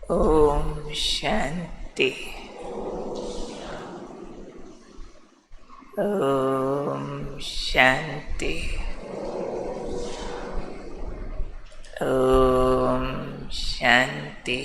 ओम शांति। ओम शांति। ओम शांति।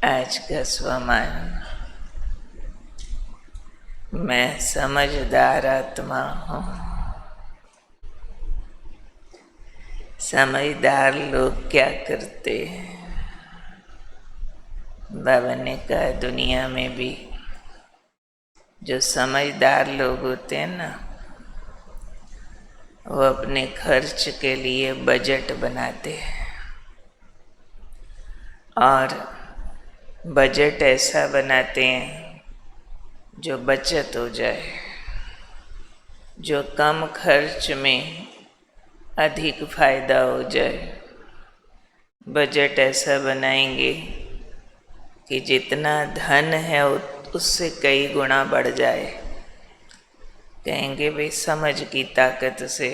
आज का स्वमान, मैं समझदार आत्मा हूँ। समझदार लोग क्या करते हैं? बाबा ने कहा, दुनिया में भी जो समझदार लोग होते हैं ना, वो अपने खर्च के लिए बजट बनाते हैं और बजट ऐसा बनाते हैं जो बचत हो जाए, जो कम खर्च में अधिक फायदा हो जाए। बजट ऐसा बनाएंगे कि जितना धन है उससे कई गुना बढ़ जाए। कहेंगे भाई समझ की ताकत से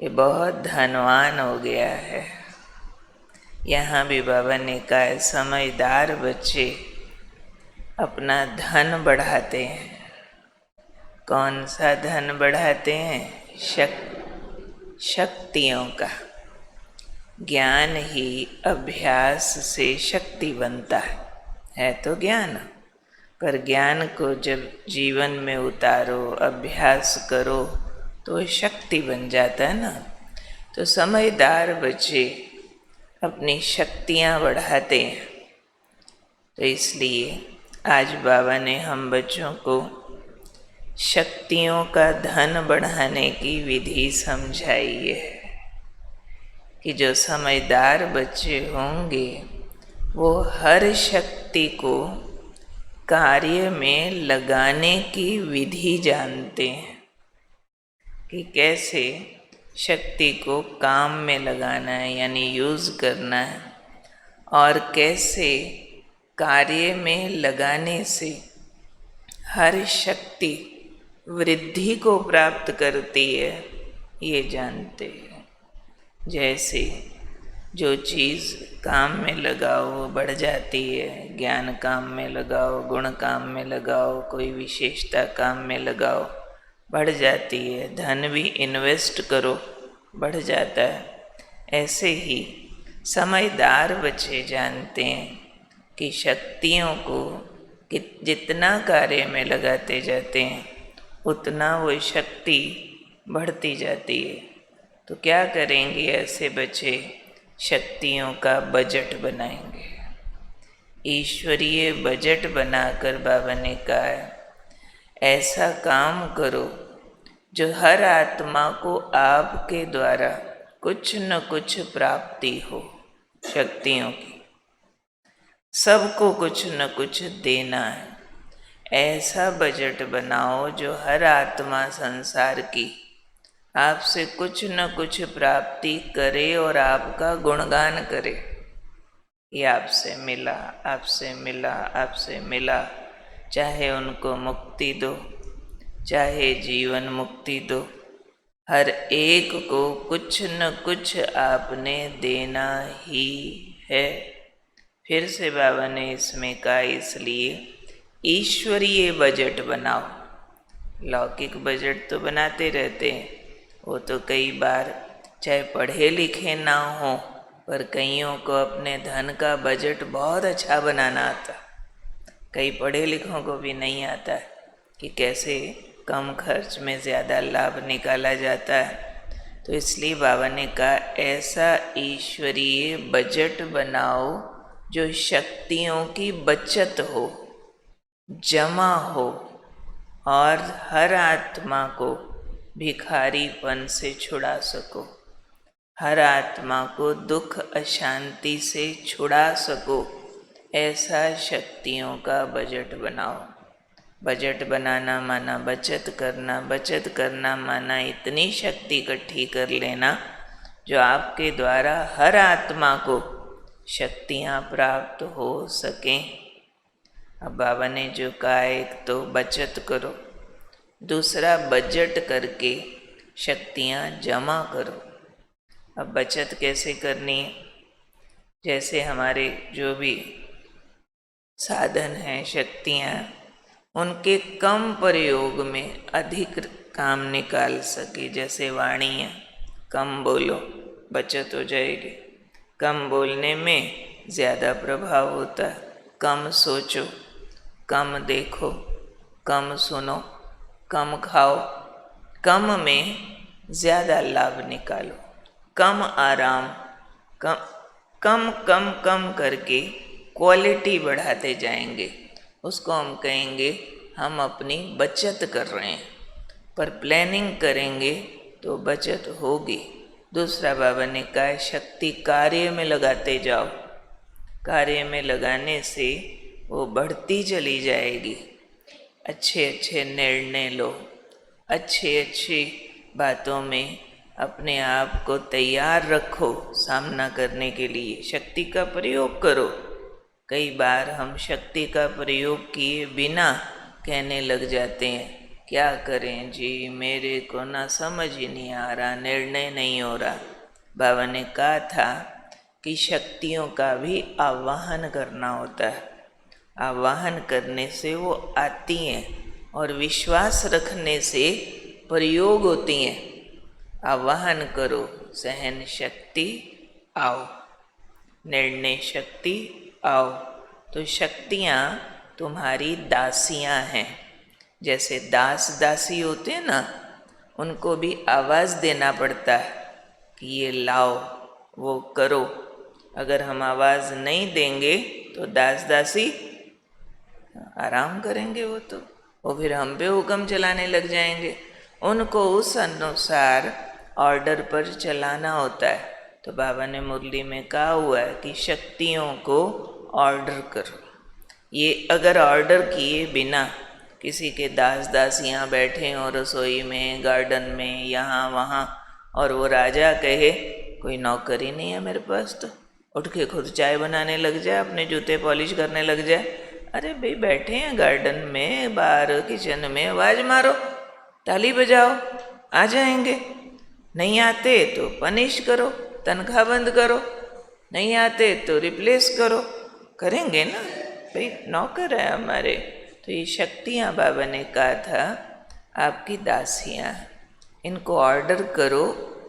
ये बहुत धनवान हो गया है। यहाँ भी बाबा ने कहा, समझदार बच्चे अपना धन बढ़ाते हैं। कौन सा धन बढ़ाते हैं? शक्तियों का। ज्ञान ही अभ्यास से शक्ति बनता है तो ज्ञान, पर ज्ञान को जब जीवन में उतारो, अभ्यास करो तो शक्ति बन जाता है ना। तो समझदार बच्चे अपनी शक्तियाँ बढ़ाते हैं। तो इसलिए आज बाबा ने हम बच्चों को शक्तियों का धन बढ़ाने की विधि समझाई है कि जो समझदार बच्चे होंगे वो हर शक्ति को कार्य में लगाने की विधि जानते हैं कि कैसे शक्ति को काम में लगाना है, यानी यूज़ करना है, और कैसे कार्य में लगाने से हर शक्ति वृद्धि को प्राप्त करती है, ये जानते हैं। जैसे जो चीज़ काम में लगाओ वो बढ़ जाती है, ज्ञान काम में लगाओ, गुण काम में लगाओ, कोई विशेषता काम में लगाओ, बढ़ जाती है। धन भी इन्वेस्ट करो, बढ़ जाता है। ऐसे ही समझदार बच्चे जानते हैं कि शक्तियों को जितना कार्य में लगाते जाते हैं उतना वो शक्ति बढ़ती जाती है। तो क्या करेंगे ऐसे बच्चे? शक्तियों का बजट बनाएंगे। ईश्वरीय बजट बनाकर बाबा ने कहा, ऐसा काम करो जो हर आत्मा को आपके द्वारा कुछ न कुछ प्राप्ति हो। शक्तियों की सबको कुछ न कुछ देना है। ऐसा बजट बनाओ जो हर आत्मा संसार की आपसे कुछ न कुछ प्राप्ति करे और आपका गुणगान करे। ये आपसे मिला, आपसे मिला, आपसे मिला। चाहे उनको मुक्ति दो, चाहे जीवन मुक्ति दो, हर एक को कुछ न कुछ आपने देना ही है। फिर से बाबा ने इसमें कहा, इसलिए ईश्वरीय बजट बनाओ। लौकिक बजट तो बनाते रहते हैं, वो तो कई बार चाहे पढ़े लिखे ना हो, पर कईयों को अपने धन का बजट बहुत अच्छा बनाना आता। कई पढ़े लिखों को भी नहीं आता कि कैसे कम खर्च में ज़्यादा लाभ निकाला जाता है। तो इसलिए बाबा ने कहा, ऐसा ईश्वरीय बजट बनाओ जो शक्तियों की बचत हो, जमा हो, और हर आत्मा को भिखारीपन से छुड़ा सको, हर आत्मा को दुख अशांति से छुड़ा सको। ऐसा शक्तियों का बजट बनाओ। बजट बनाना माना बचत करना, बचत करना माना इतनी शक्ति इकट्ठी कर लेना जो आपके द्वारा हर आत्मा को शक्तियाँ प्राप्त हो सकें। अब बाबा ने जो कहा, एक तो बचत करो, दूसरा बजट करके शक्तियाँ जमा करो। अब बचत कैसे करनी है? जैसे हमारे जो भी साधन हैं, शक्तियाँ, उनके कम प्रयोग में अधिक काम निकाल सके। जैसे वाणी है, कम बोलो बचत हो जाएगी, कम बोलने में ज़्यादा प्रभाव होता है। कम सोचो, कम देखो, कम सुनो, कम खाओ, कम में ज़्यादा लाभ निकालो। कम आराम, कम कम कम कम करके क्वालिटी बढ़ाते जाएंगे, उसको हम कहेंगे हम अपनी बचत कर रहे हैं। पर प्लानिंग करेंगे तो बचत होगी। दूसरा बाबा ने कहा शक्ति कार्य में लगाते जाओ, कार्य में लगाने से वो बढ़ती चली जाएगी। अच्छे अच्छे निर्णय लो, अच्छी अच्छी बातों में अपने आप को तैयार रखो सामना करने के लिए। शक्ति का प्रयोग करो। कई बार हम शक्ति का प्रयोग किए बिना कहने लग जाते हैं, क्या करें जी, मेरे को ना समझ ही नहीं आ रहा, निर्णय नहीं हो रहा। बाबा ने कहा था कि शक्तियों का भी आवाहन करना होता है। आवाहन करने से वो आती हैं और विश्वास रखने से प्रयोग होती हैं। आवाहन करो, सहन शक्ति आओ, निर्णय शक्ति आओ। तो शक्तियाँ तुम्हारी दासियाँ हैं। जैसे दास दासी होते हैं ना, उनको भी आवाज़ देना पड़ता है कि ये लाओ, वो करो। अगर हम आवाज़ नहीं देंगे तो दास दासी आराम करेंगे, वो फिर हम पे हुक्म चलाने लग जाएंगे। उनको उस अनुसार ऑर्डर पर चलाना होता है। तो बाबा ने मुरली में कहा हुआ है कि शक्तियों को ऑर्डर करो। ये अगर ऑर्डर किए बिना किसी के दास दासियाँ बैठे हों रसोई में, गार्डन में, यहाँ वहाँ, और वो राजा कहे कोई नौकर ही नहीं है मेरे पास, तो उठ के खुद चाय बनाने लग जाए, अपने जूते पॉलिश करने लग जाए। अरे भाई बैठे हैं गार्डन में, बाहर किचन में, आवाज़ मारो, ताली बजाओ, आ जाएंगे। नहीं आते तो पनिश करो, तनख्वाह बंद करो, नहीं आते तो रिप्लेस करो, करेंगे ना भाई, नौकर है हमारे। तो ये शक्तियाँ बाबा ने कहा था आपकी दासियाँ, इनको ऑर्डर करो,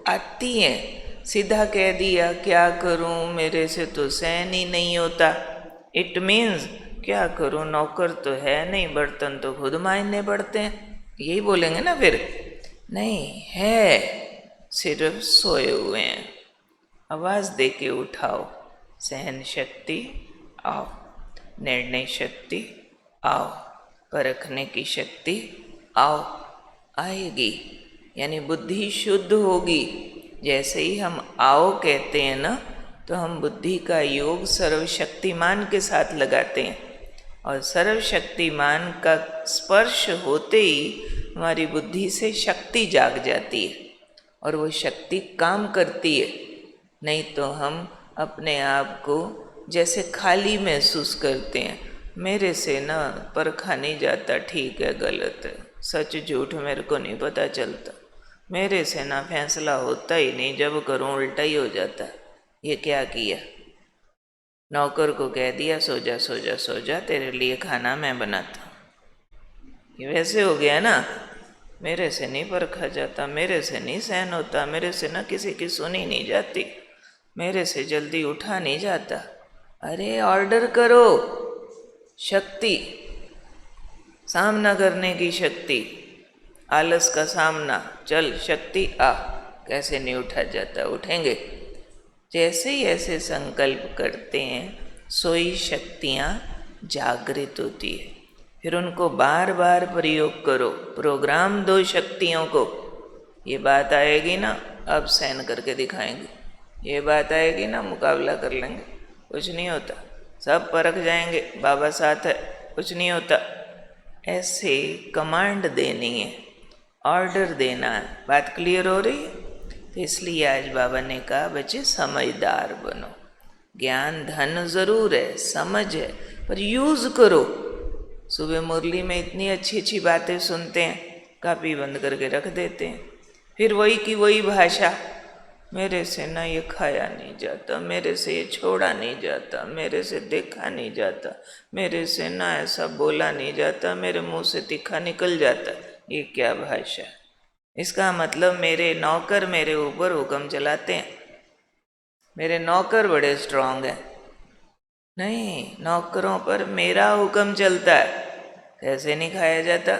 आती हैं। सीधा कह दिया क्या करूं, मेरे से तो सहन ही नहीं होता, इट मीन्स क्या करूं, नौकर तो है नहीं, बर्तन तो खुद मांजने पड़ते हैं, यही बोलेंगे ना फिर। नहीं है, सिर्फ सोए हुए हैं। आवाज़ दे के उठाओ, सहन शक्ति आओ, निर्णय शक्ति आओ, परखने की शक्ति आओ, आएगी। यानी बुद्धि शुद्ध होगी। जैसे ही हम आओ कहते हैं ना, तो हम बुद्धि का योग सर्वशक्तिमान के साथ लगाते हैं, और सर्वशक्तिमान का स्पर्श होते ही हमारी बुद्धि से शक्ति जाग जाती है और वो शक्ति काम करती है। नहीं तो हम अपने आप को जैसे खाली महसूस करते हैं, मेरे से ना परखा नहीं जाता, ठीक है गलत है, सच झूठ मेरे को नहीं पता चलता, मेरे से ना फैसला होता ही नहीं, जब करूं उल्टा ही हो जाता। ये क्या किया, नौकर को कह दिया सो जा सो जा सो जा, तेरे लिए खाना मैं बनाता। ये वैसे हो गया ना, मेरे से नहीं परखा जाता, मेरे से नहीं सहन होता, मेरे से ना किसी की सुनी नहीं जाती, मेरे से जल्दी उठा नहीं जाता। अरे ऑर्डर करो, शक्ति, सामना करने की शक्ति, आलस का सामना, चल शक्ति आ, कैसे नहीं उठा जाता, उठेंगे। जैसे ही ऐसे संकल्प करते हैं, सोई शक्तियाँ जागृत होती है। फिर उनको बार बार प्रयोग करो, प्रोग्राम दो शक्तियों को। ये बात आएगी ना, अब सहन करके दिखाएंगे, ये बात आएगी ना, मुकाबला कर लेंगे, कुछ नहीं होता, सब परख जाएंगे, बाबा साथ है, कुछ नहीं होता। ऐसे कमांड देनी है, ऑर्डर देना है। बात क्लियर हो रही है? तो इसलिए आज बाबा ने कहा बच्चे समझदार बनो। ज्ञान धन जरूर है, समझ है, पर यूज करो। सुबह मुरली में इतनी अच्छी अच्छी बातें सुनते हैं, कापी बंद करके रख देते हैं, फिर वही की वही भाषा, मेरे से ना ये खाया नहीं जाता, मेरे से ये छोड़ा नहीं जाता, मेरे से देखा नहीं जाता, मेरे से ना ऐसा बोला नहीं जाता, मेरे मुंह से तीखा निकल जाता। ये क्या भाषा? इसका मतलब मेरे नौकर मेरे ऊपर हुक्म चलाते हैं, मेरे नौकर बड़े स्ट्रांग हैं। नहीं, नौकरों पर मेरा हुक्म चलता है। ऐसे नहीं खाया जाता।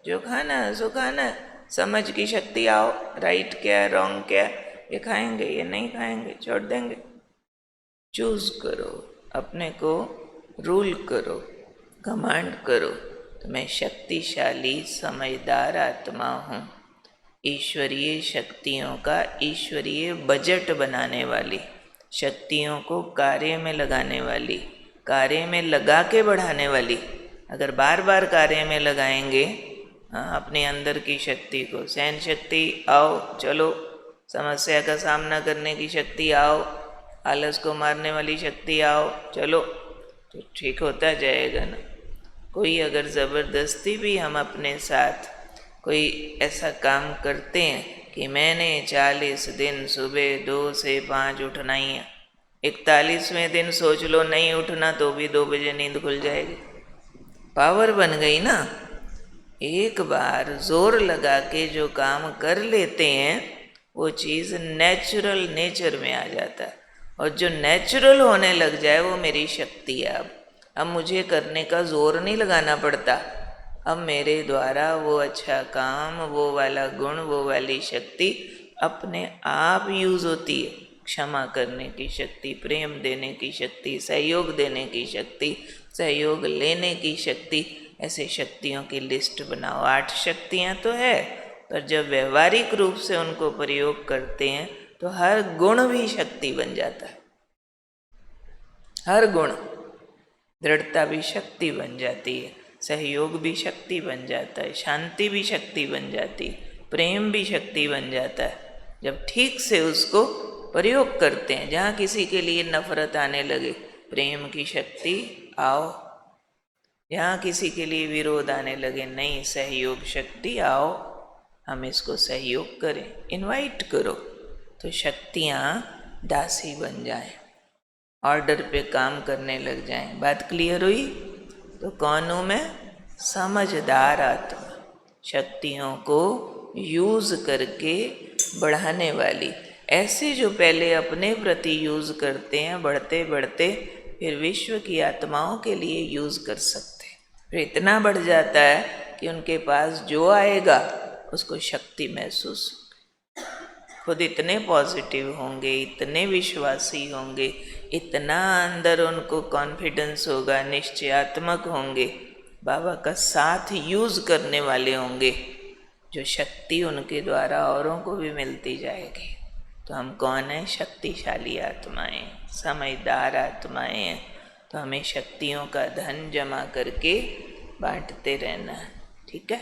जो खाना है सो खाना है, समझ की शक्ति आओ, राइट क्या है रॉन्ग क्या है, ये खाएंगे ये नहीं खाएंगे, छोड़ देंगे। चूज करो, अपने को रूल करो, कमांड करो। तो मैं शक्तिशाली समझदार आत्मा हूँ, ईश्वरीय शक्तियों का ईश्वरीय बजट बनाने वाली, शक्तियों को कार्य में लगाने वाली, कार्य में लगा के बढ़ाने वाली। अगर बार बार कार्य में लगाएंगे अपने अंदर की शक्ति को, सहन शक्ति आओ, चलो, समस्या का सामना करने की शक्ति आओ, आलस को मारने वाली शक्ति आओ, चलो, तो ठीक होता जाएगा ना। कोई अगर ज़बरदस्ती भी हम अपने साथ कोई ऐसा काम करते हैं कि मैंने 40 दिन सुबह 2 से 5 उठना ही है, 41वें दिन सोच लो नहीं उठना तो भी 2 बजे नींद खुल जाएगी। पावर बन गई ना। एक बार जोर लगा के जो काम कर लेते हैं वो चीज़ नेचुरल नेचर में आ जाता है, और जो नेचुरल होने लग जाए वो मेरी शक्ति है। अब मुझे करने का जोर नहीं लगाना पड़ता, अब मेरे द्वारा वो अच्छा काम, वो वाला गुण, वो वाली शक्ति अपने आप यूज़ होती है। क्षमा करने की शक्ति, प्रेम देने की शक्ति, सहयोग देने की शक्ति, सहयोग लेने की शक्ति, ऐसे शक्तियों की लिस्ट बनाओ। 8 शक्तियाँ तो है, पर जब व्यवहारिक रूप से उनको प्रयोग करते हैं तो हर गुण भी शक्ति बन जाता है। हर गुण, दृढ़ता भी शक्ति बन जाती है, सहयोग भी शक्ति बन जाता है, शांति भी शक्ति बन जाती है, प्रेम भी शक्ति बन जाता है। जब ठीक से उसको प्रयोग करते हैं, जहाँ किसी के लिए नफरत आने लगे, प्रेम की शक्ति आओ। यहाँ किसी के लिए विरोध आने लगे, नहीं, सहयोग शक्ति आओ, हम इसको सहयोग करें, इनवाइट करो, तो शक्तियाँ दासी बन जाएं, ऑर्डर पे काम करने लग जाएं। बात क्लियर हुई? तो कौन हूँ मैं? समझदार आत्मा, शक्तियों को यूज़ करके बढ़ाने वाली। ऐसे जो पहले अपने प्रति यूज़ करते हैं, बढ़ते बढ़ते फिर विश्व की आत्माओं के लिए यूज़ कर सकते हैं। फिर इतना बढ़ जाता है कि उनके पास जो आएगा उसको शक्ति महसूस, खुद इतने पॉजिटिव होंगे, इतने विश्वासी होंगे, इतना अंदर उनको कॉन्फिडेंस होगा, निश्चयात्मक होंगे, बाबा का साथ यूज़ करने वाले होंगे, जो शक्ति उनके द्वारा औरों को भी मिलती जाएगी। तो हम कौन हैं? शक्तिशाली आत्माएं, समझदार आत्माएं हैं। तो हमें शक्तियों का धन जमा करके बांटते रहना है, ठीक है।